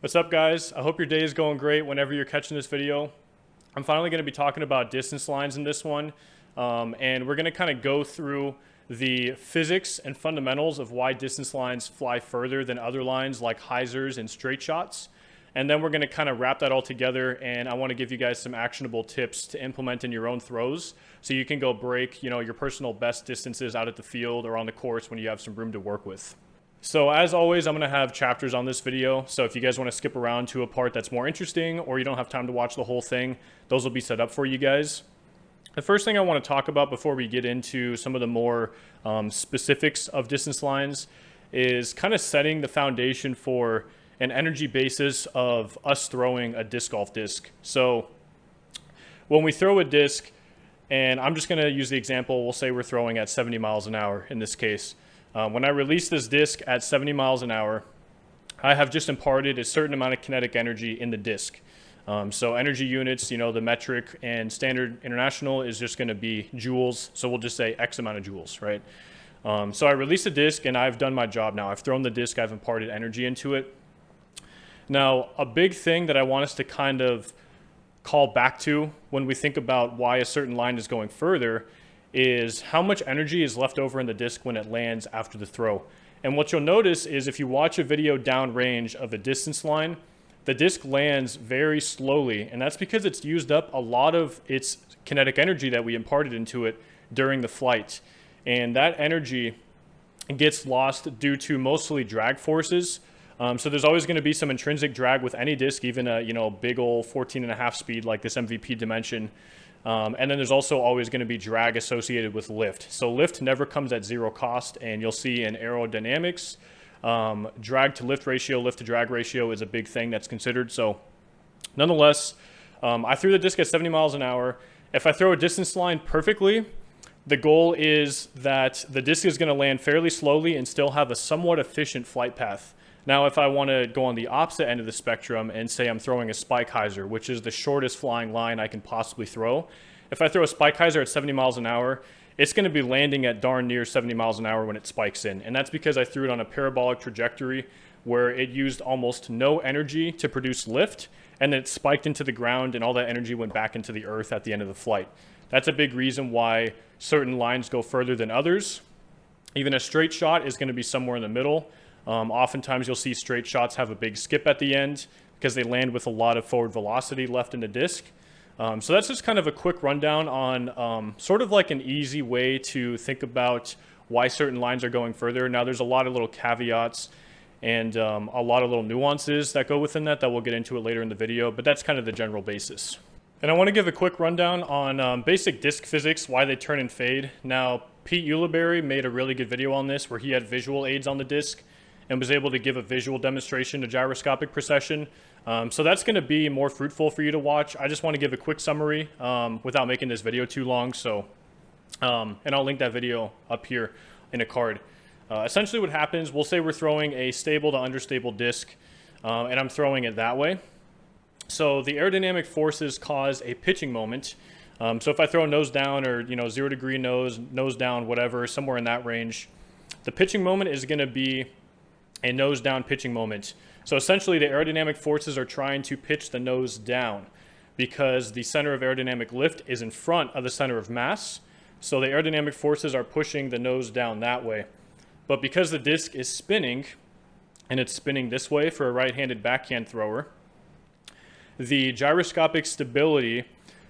What's up, guys? I hope your day is going great whenever you're catching this video. I'm finally going to be talking about distance lines in this one, and we're going to kind of go through the physics and fundamentals of why distance lines fly further than other lines like hyzers and straight shots. And then we're going to kind of wrap that all together, and I want to give you guys some actionable tips to implement in your own throws so you can go break, your personal best distances out at the field or on the course when you have some room to work with. So as always, I'm going to have chapters on this video. So if you guys want to skip around to a part that's more interesting or you don't have time to watch the whole thing, those will be set up for you guys. The first thing I want to talk about before we get into some of the more specifics of distance lines is kind of setting the foundation for an energy basis of us throwing a disc golf disc. So when we throw a disc, and I'm just going to use the example, we'll say we're throwing at 70 miles an hour in this case. When I release this disc at 70 miles an hour, I have just imparted a certain amount of kinetic energy in the disc. So energy units, the metric and standard international is just going to be joules. So we'll just say X amount of joules, right? So I release the disc and I've done my job now. I've thrown the disc, I've imparted energy into it. Now, a big thing that I want us to kind of call back to when we think about why a certain line is going further is how much energy is left over in the disc when it lands after the throw. And what you'll notice is if you watch a video downrange of a distance line, the disc lands very slowly, and that's because it's used up a lot of its kinetic energy that we imparted into it during the flight. And that energy gets lost due to mostly drag forces. So there's always going to be some intrinsic drag with any disc, even a big old 14.5 speed like this MVP Dimension. And then there's also always going to be drag associated with lift. So lift never comes at zero cost, and you'll see in aerodynamics, drag to lift ratio, lift to drag ratio is a big thing that's considered. So nonetheless, I threw the disc at 70 miles an hour. If I throw a distance line perfectly, the goal is that the disc is going to land fairly slowly and still have a somewhat efficient flight path. Now, if I want to go on the opposite end of the spectrum and say I'm throwing a spike hyzer, which is the shortest flying line I can possibly throw, if I throw a spike hyzer at 70 miles an hour, it's going to be landing at darn near 70 miles an hour when it spikes in. And that's because I threw it on a parabolic trajectory where it used almost no energy to produce lift, and then it spiked into the ground and all that energy went back into the earth at the end of the flight. That's a big reason why certain lines go further than others. Even a straight shot is going to be somewhere in the middle. Oftentimes you'll see straight shots have a big skip at the end because they land with a lot of forward velocity left in the disc. So that's just kind of a quick rundown on sort of like an easy way to think about why certain lines are going further. Now there's a lot of little caveats and a lot of little nuances that go within that we'll get into it later in the video, but that's kind of the general basis. And I want to give a quick rundown on basic disc physics, why they turn and fade. Now, Pete Ulibarri made a really good video on this where he had visual aids on the disc and was able to give a visual demonstration of gyroscopic precession. So that's going to be more fruitful for you to watch. I just want to give a quick summary without making this video too long. So, and I'll link that video up here in a card. Essentially what happens, we'll say we're throwing a stable to understable disc, and I'm throwing it that way. So the aerodynamic forces cause a pitching moment. So if I throw nose down or 0 degree nose down, whatever, somewhere in that range, the pitching moment is going to be a nose down pitching moment. So essentially the aerodynamic forces are trying to pitch the nose down because the center of aerodynamic lift is in front of the center of mass. So the aerodynamic forces are pushing the nose down that way. But because the disc is spinning, and it's spinning this way for a right-handed backhand thrower, the gyroscopic stability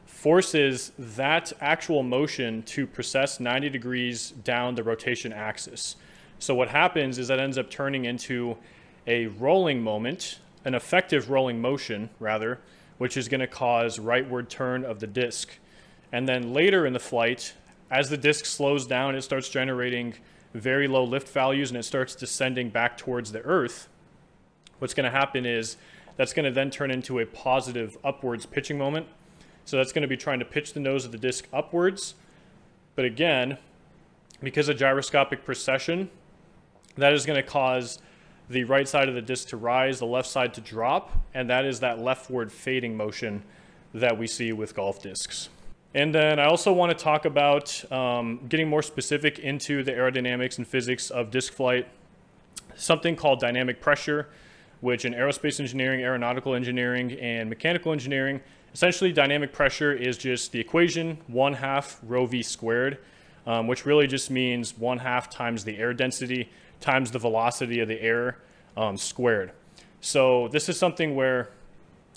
forces that actual motion to precess 90 degrees down the rotation axis. So what happens is that ends up turning into a rolling moment, an effective rolling motion rather, which is going to cause rightward turn of the disc. And then later in the flight, as the disc slows down, it starts generating very low lift values and it starts descending back towards the earth. What's going to happen is that's going to then turn into a positive upwards pitching moment. So that's going to be trying to pitch the nose of the disc upwards. But again, because of gyroscopic precession, that is going to cause the right side of the disc to rise, the left side to drop, and that is that leftward fading motion that we see with golf discs. And then I also want to talk about getting more specific into the aerodynamics and physics of disc flight, something called dynamic pressure, which in aerospace engineering, aeronautical engineering, and mechanical engineering, essentially dynamic pressure is just the equation 1/2 rho v squared, which really just means 1/2 times the air density times the velocity of the air squared. So this is something where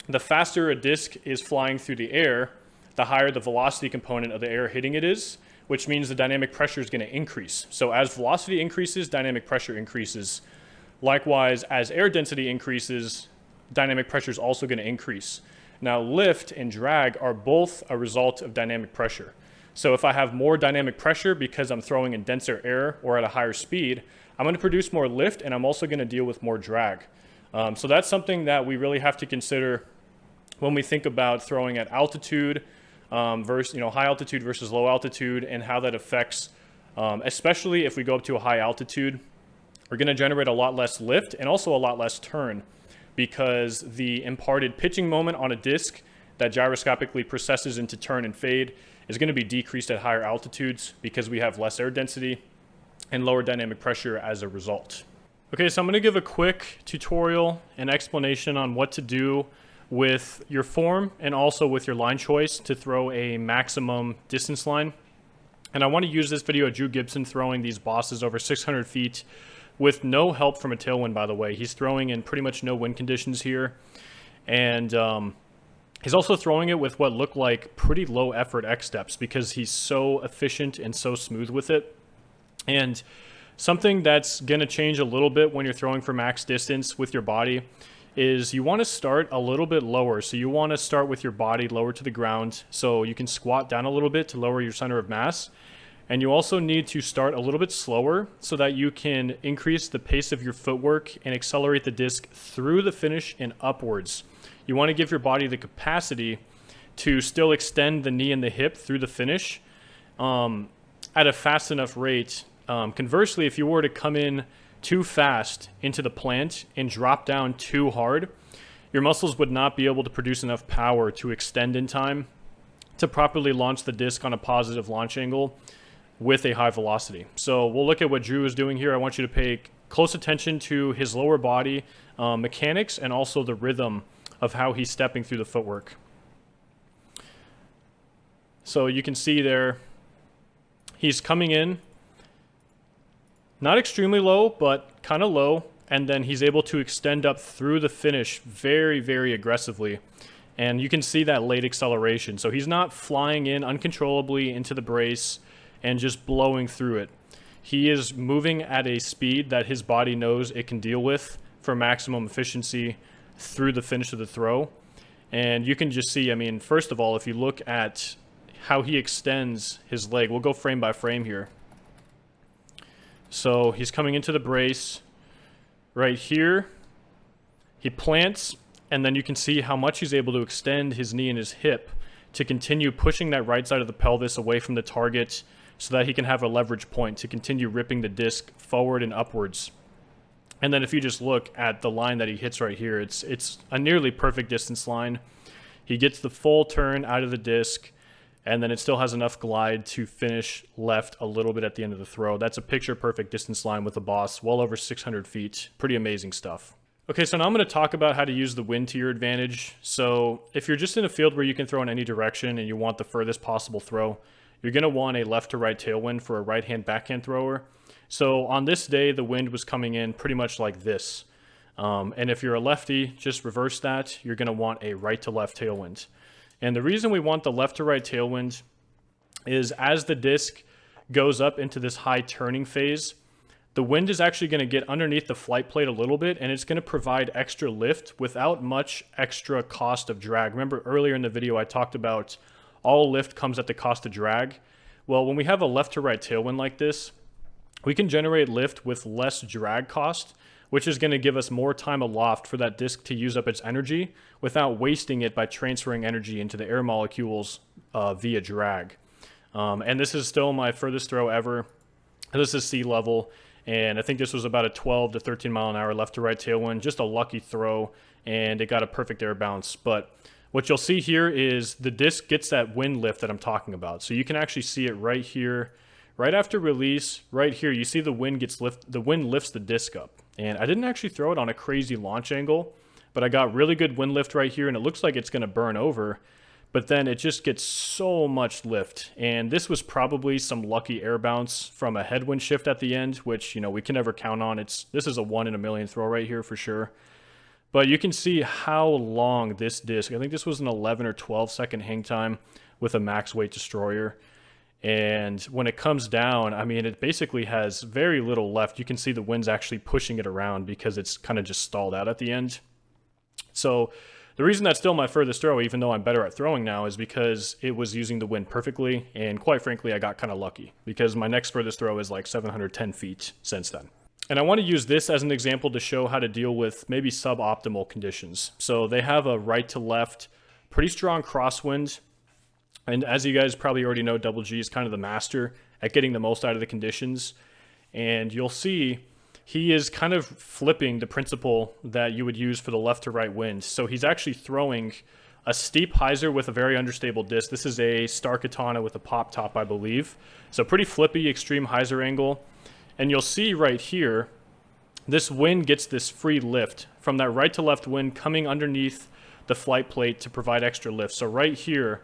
the faster a disk is flying through the air, the higher the velocity component of the air hitting it is, which means the dynamic pressure is going to increase. So as velocity increases, dynamic pressure increases. Likewise, as air density increases, dynamic pressure is also going to increase. Now, lift and drag are both a result of dynamic pressure. So if I have more dynamic pressure because I'm throwing in denser air or at a higher speed, I'm going to produce more lift, and I'm also going to deal with more drag. So that's something that we really have to consider when we think about throwing at altitude versus high altitude versus low altitude, and how that affects, especially if we go up to a high altitude, we're going to generate a lot less lift and also a lot less turn, because the imparted pitching moment on a disk that gyroscopically processes into turn and fade is going to be decreased at higher altitudes because we have less air density and lower dynamic pressure as a result. Okay, so I'm going to give a quick tutorial and explanation on what to do with your form and also with your line choice to throw a maximum distance line. And I want to use this video of Drew Gibson throwing these bosses over 600 feet with no help from a tailwind, by the way. He's throwing in pretty much no wind conditions here. And he's also throwing it with what look like pretty low effort X steps because he's so efficient and so smooth with it. And something that's going to change a little bit when you're throwing for max distance with your body is you want to start a little bit lower. So you want to start with your body lower to the ground so you can squat down a little bit to lower your center of mass. And you also need to start a little bit slower so that you can increase the pace of your footwork and accelerate the disc through the finish and upwards. You want to give your body the capacity to still extend the knee and the hip through the finish at a fast enough rate. Conversely, if you were to come in too fast into the plant and drop down too hard, your muscles would not be able to produce enough power to extend in time to properly launch the disc on a positive launch angle with a high velocity. So we'll look at what Drew is doing here. I want you to pay close attention to his lower body mechanics and also the rhythm of how he's stepping through the footwork. So you can see there, he's coming in not extremely low, but kind of low, and then he's able to extend up through the finish very, very aggressively. And you can see that late acceleration. So he's not flying in uncontrollably into the brace and just blowing through it. He is moving at a speed that his body knows it can deal with for maximum efficiency through the finish of the throw. And you can just see, I mean, first of all, if you look at how he extends his leg, we'll go frame by frame here. So he's coming into the brace right here. He plants, and then you can see how much he's able to extend his knee and his hip to continue pushing that right side of the pelvis away from the target so that he can have a leverage point to continue ripping the disc forward and upwards. And then if you just look at the line that he hits right here, it's a nearly perfect distance line. He gets the full turn out of the disc, and then it still has enough glide to finish left a little bit at the end of the throw. That's a picture-perfect distance line with a boss well over 600 feet. Pretty amazing stuff. Okay, so now I'm going to talk about how to use the wind to your advantage. So if you're just in a field where you can throw in any direction and you want the furthest possible throw, you're going to want a left to right tailwind for a right-hand backhand thrower. So on this day, the wind was coming in pretty much like this. And if you're a lefty, just reverse that. You're going to want a right to left tailwind. And the reason we want the left to right tailwind is as the disc goes up into this high turning phase, the wind is actually going to get underneath the flight plate a little bit, and it's going to provide extra lift without much extra cost of drag. Remember earlier in the video I talked about all lift comes at the cost of drag. Well, when we have a left to right tailwind like this, we can generate lift with less drag cost, which is going to give us more time aloft for that disc to use up its energy without wasting it by transferring energy into the air molecules via drag. And this is still my furthest throw ever. This is sea level, and I think this was about a 12 to 13 mile an hour left to right tailwind, just a lucky throw, and it got a perfect air bounce. But what you'll see here is the disc gets that wind lift that I'm talking about. So you can actually see it right here. Right after release, right here, you see the wind lifts the disc up. And I didn't actually throw it on a crazy launch angle, but I got really good wind lift right here, and it looks like it's going to burn over. But then it just gets so much lift. And this was probably some lucky air bounce from a headwind shift at the end, which, you know, we can never count on. This is a 1 in a million throw right here for sure. But you can see how long this disc, I think this was an 11 or 12 second hang time with a max weight destroyer. And when it comes down, I mean, it basically has very little left. You can see the wind's actually pushing it around because it's kind of just stalled out at the end. So the reason that's still my furthest throw, even though I'm better at throwing now, is because it was using the wind perfectly. And quite frankly, I got kind of lucky because my next furthest throw is like 710 feet since then. And I want to use this as an example to show how to deal with maybe suboptimal conditions. So they have a right to left, pretty strong crosswind. And as you guys probably already know, Double G is kind of the master at getting the most out of the conditions. And you'll see he is kind of flipping the principle that you would use for the left to right wind. So he's actually throwing a steep hyzer with a very understable disc. This is a Star Katana with a pop top, I believe. So pretty flippy, extreme hyzer angle. And you'll see right here, this wind gets this free lift from that right to left wind coming underneath the flight plate to provide extra lift. So right here,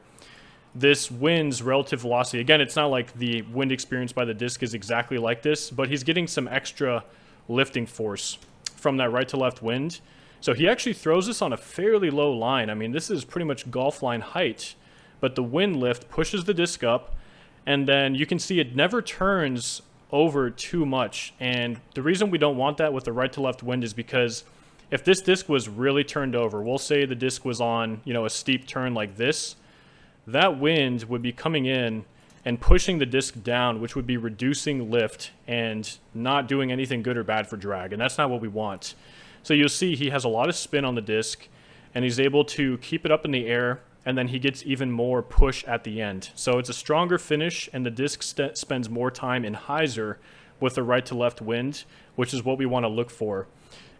this wind's relative velocity, again, it's not like the wind experienced by the disc is exactly like this, but he's getting some extra lifting force from that right to left wind. So he actually throws this on a fairly low line. I mean, this is pretty much golf line height, but the wind lift pushes the disc up, and then you can see it never turns over too much. And the reason we don't want that with the right to left wind is because if this disc was really turned over, we'll say the disc was on, you know, a steep turn like this, that wind would be coming in and pushing the disc down, which would be reducing lift and not doing anything good or bad for drag. And that's not what we want. So you'll see he has a lot of spin on the disc, and he's able to keep it up in the air, and then he gets even more push at the end. So it's a stronger finish, and the disc spends more time in hyzer with the right to left wind, which is what we want to look for.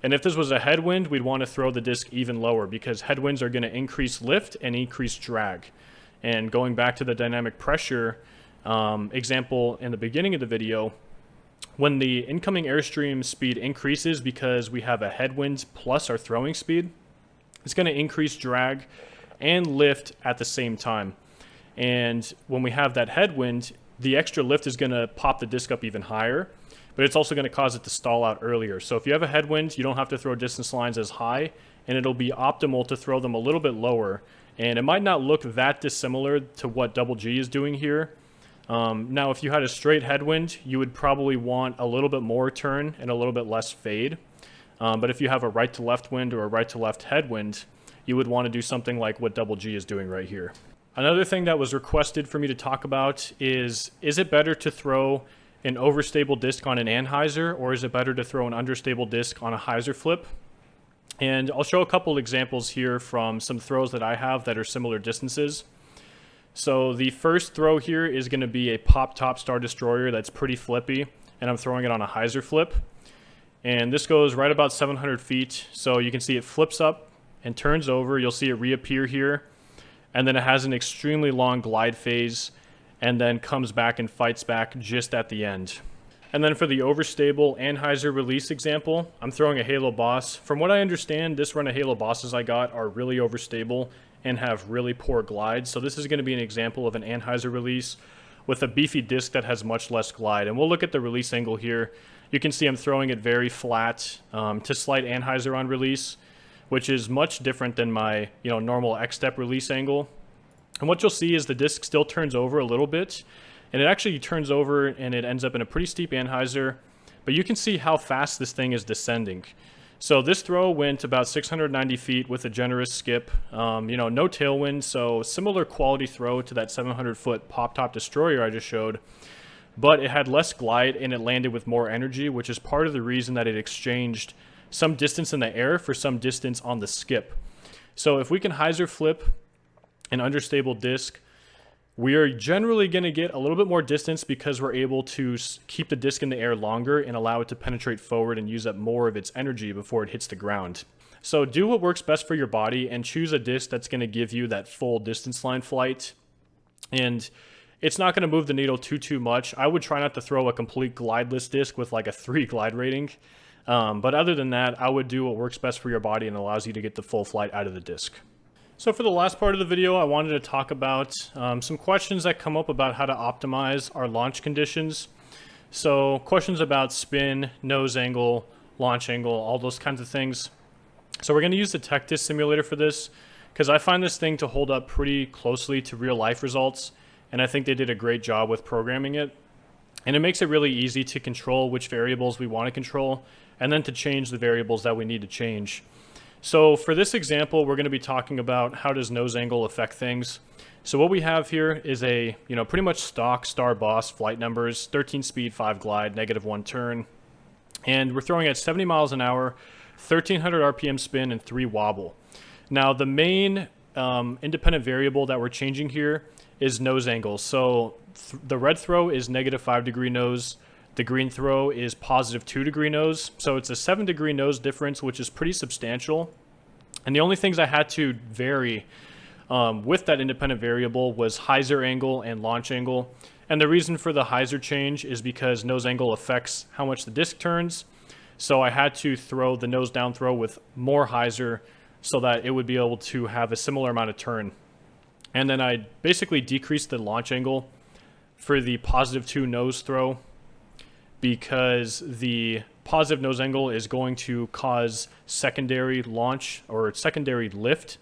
And if this was a headwind, we'd want to throw the disc even lower because headwinds are going to increase lift and increase drag. And going back to the dynamic pressure example in the beginning of the video, when the incoming airstream speed increases because we have a headwind plus our throwing speed, it's going to increase drag and lift at the same time. And when we have that headwind, the extra lift is going to pop the disc up even higher, but it's also going to cause it to stall out earlier. So if you have a headwind, you don't have to throw distance lines as high, and it'll be optimal to throw them a little bit lower. And it might not look that dissimilar to what Double G is doing here. Now, if you had a straight headwind, you would probably want a little bit more turn and a little bit less fade. But if you have a right to left wind or a right to left headwind, you would want to do something like what Double G is doing right here. Another thing that was requested for me to talk about is it better to throw an overstable disc on an anhyzer, or is it better to throw an understable disc on a hyzer flip? And I'll show a couple examples here from some throws that I have that are similar distances. So the first throw here is going to be a pop top Star Destroyer that's pretty flippy, and I'm throwing it on a hyzer flip. And this goes right about 700 feet. So you can see it flips up and turns over. You'll see it reappear here. And then it has an extremely long glide phase and then comes back and fights back just at the end. And then for the overstable anhyzer release example, I'm throwing a Halo Boss. From what I understand, this run of Halo Bosses I got are really overstable and have really poor glide. So this is going to be an example of an anhyzer release with a beefy disc that has much less glide. And we'll look at the release angle here. You can see I'm throwing it very flat to slight anhyzer on release, which is much different than my normal X-step release angle. And what you'll see is the disc still turns over a little bit, and it actually turns over and it ends up in a pretty steep anhyzer, but you can see how fast this thing is descending. So this throw went about 690 feet with a generous skip, no tailwind, so similar quality throw to that 700-foot pop-top destroyer I just showed, but it had less glide and it landed with more energy, which is part of the reason that it exchanged some distance in the air for some distance on the skip. So if we can hyzer flip an understable disc, we are generally going to get a little bit more distance because we're able to keep the disc in the air longer and allow it to penetrate forward and use up more of its energy before it hits the ground. So do what works best for your body and choose a disc that's going to give you that full distance line flight. And it's not going to move the needle too much. I would try not to throw a complete glideless disc with like a 3 glide rating. But other than that, I would do what works best for your body and allows you to get the full flight out of the disc. So for the last part of the video, I wanted to talk about some questions that come up about how to optimize our launch conditions. So questions about spin, nose angle, launch angle, all those kinds of things. So we're going to use the tech disc simulator for this because I find this thing to hold up pretty closely to real life results, and I think they did a great job with programming it. And it makes it really easy to control which variables we want to control and then to change the variables that we need to change. So for this example, we're going to be talking about how does nose angle affect things. So what we have here is a, pretty much stock star boss flight numbers, 13 speed, 5 glide, -1 turn. And we're throwing at 70 miles an hour, 1300 RPM spin, and 3 wobble. Now the main independent variable that we're changing here is nose angle. So the red throw is -5 degree nose. The green throw is +2 degree nose. So it's a 7 degree nose difference, which is pretty substantial. And the only things I had to vary with that independent variable was hyzer angle and launch angle. And the reason for the hyzer change is because nose angle affects how much the disc turns. So I had to throw the nose down throw with more hyzer so that it would be able to have a similar amount of turn. And then I basically decreased the launch angle for the +2 nose throw, because the positive nose angle is going to cause secondary launch or secondary lift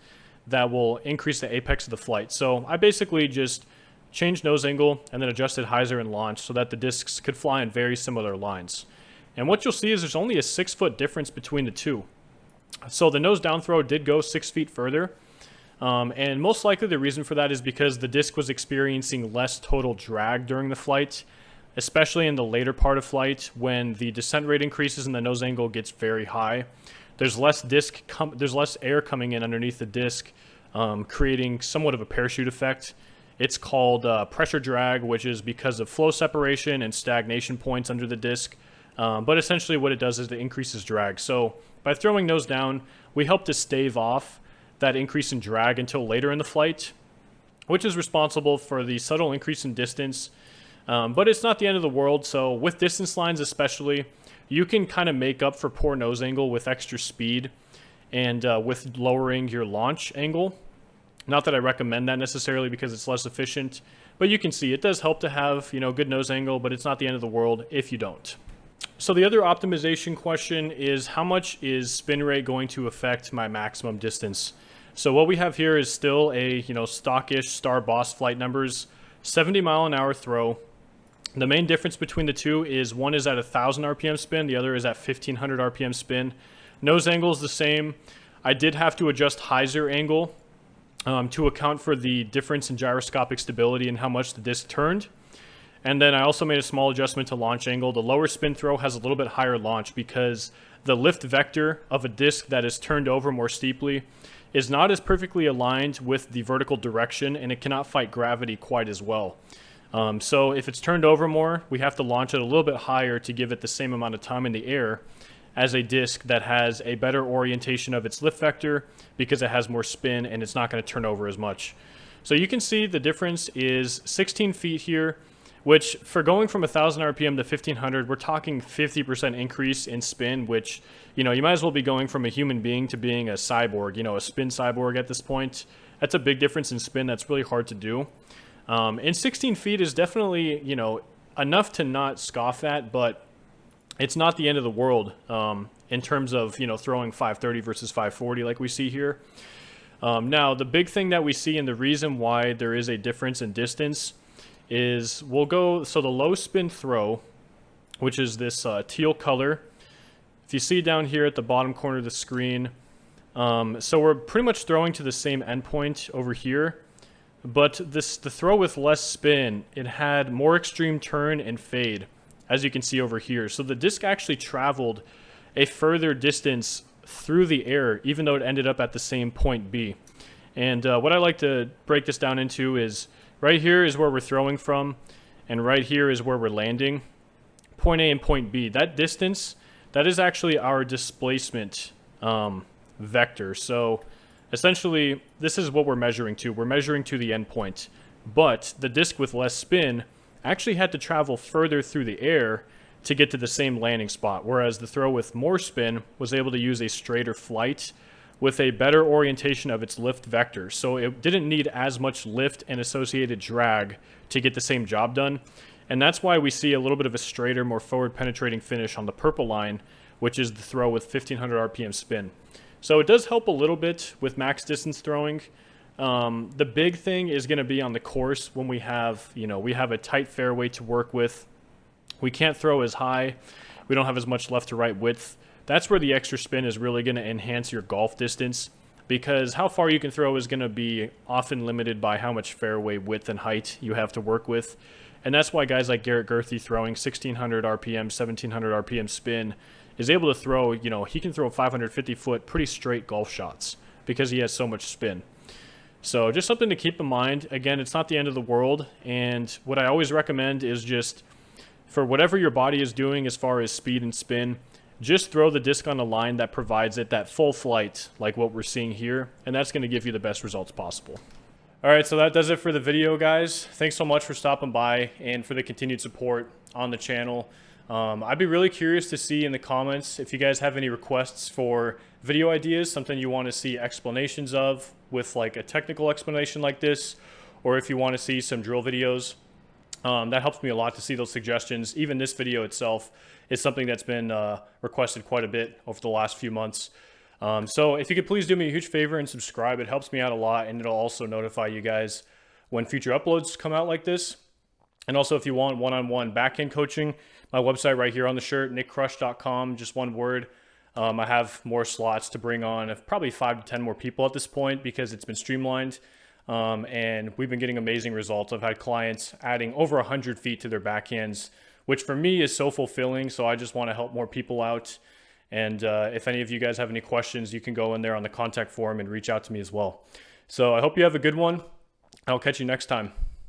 that will increase the apex of the flight. So I basically just changed nose angle and then adjusted hyzer and launch so that the discs could fly in very similar lines. And what you'll see is there's only a 6-foot difference between the two. So the nose down throw did go 6 feet further. And most likely the reason for that is because the disc was experiencing less total drag during the flight, especially in the later part of flight when the descent rate increases and the nose angle gets very high. There's less air coming in underneath the disc, creating somewhat of a parachute effect. It's called pressure drag, which is because of flow separation and stagnation points under the disc. But essentially what it does is it increases drag. So by throwing nose down, we help to stave off that increase in drag until later in the flight, which is responsible for the subtle increase in distance. But it's not the end of the world. So with distance lines especially, you can kind of make up for poor nose angle with extra speed and with lowering your launch angle. Not that I recommend that necessarily because it's less efficient, but you can see it does help to have, good nose angle, but it's not the end of the world if you don't. So the other optimization question is how much is spin rate going to affect my maximum distance? So what we have here is still a, stockish star boss flight numbers, 70 mile an hour throw. The main difference between the two is one is at 1,000 RPM spin, the other is at 1,500 RPM spin. Nose angle is the same. I did have to adjust hyzer angle to account for the difference in gyroscopic stability and how much the disc turned. And then I also made a small adjustment to launch angle. The lower spin throw has a little bit higher launch because the lift vector of a disc that is turned over more steeply is not as perfectly aligned with the vertical direction, and it cannot fight gravity quite as well. So if it's turned over more, we have to launch it a little bit higher to give it the same amount of time in the air as a disc that has a better orientation of its lift vector because it has more spin and it's not going to turn over as much. So you can see the difference is 16 feet here, which for going from 1,000 RPM to 1,500, we're talking 50% increase in spin, which, you might as well be going from a human being to being a cyborg, a spin cyborg at this point. That's a big difference in spin. That's really hard to do. And 16 feet is definitely, enough to not scoff at, but it's not the end of the world in terms of, throwing 530 versus 540 like we see here. Now, the big thing that we see and the reason why there is a difference in distance is so the low spin throw, which is this teal color. If you see down here at the bottom corner of the screen, so we're pretty much throwing to the same endpoint over here. But the throw with less spin, it had more extreme turn and fade, as you can see over here. So the disc actually traveled a further distance through the air, even though it ended up at the same point B. And what I like to break this down into is right here is where we're throwing from, and right here is where we're landing. Point A and point B. That distance, that is actually our displacement vector. So essentially, this is what we're measuring to. We're measuring to the endpoint. But the disc with less spin actually had to travel further through the air to get to the same landing spot, whereas the throw with more spin was able to use a straighter flight with a better orientation of its lift vector. So it didn't need as much lift and associated drag to get the same job done. And that's why we see a little bit of a straighter, more forward penetrating finish on the purple line, which is the throw with 1500 RPM spin. So it does help a little bit with max distance throwing. The big thing is going to be on the course when we have, we have a tight fairway to work with. We can't throw as high. We don't have as much left to right width. That's where the extra spin is really going to enhance your golf distance, because how far you can throw is going to be often limited by how much fairway width and height you have to work with. And that's why guys like Garrett Gurthie throwing 1600 RPM, 1700 RPM spin is able to throw, he can throw 550 foot pretty straight golf shots because he has so much spin. So just something to keep in mind. Again, it's not the end of the world. And what I always recommend is just for whatever your body is doing as far as speed and spin, just throw the disc on a line that provides it that full flight like what we're seeing here, and that's going to give you the best results possible. All right, so that does it for the video, guys. Thanks so much for stopping by and for the continued support on the channel. I'd be really curious to see in the comments if you guys have any requests for video ideas, something you want to see explanations of with like a technical explanation like this, or if you want to see some drill videos. That helps me a lot to see those suggestions. Even this video itself is something that's been requested quite a bit over the last few months. So if you could please do me a huge favor and subscribe, it helps me out a lot, and it'll also notify you guys when future uploads come out like this. And also if you want one-on-one backhand coaching, my website right here on the shirt, nickcrush.com, just one word. I have more slots to bring on, probably 5 to 10 more people at this point because it's been streamlined. And we've been getting amazing results. I've had clients adding over 100 feet to their backhands, which for me is so fulfilling. So I just want to help more people out. And if any of you guys have any questions, you can go in there on the contact form and reach out to me as well. So I hope you have a good one. I'll catch you next time.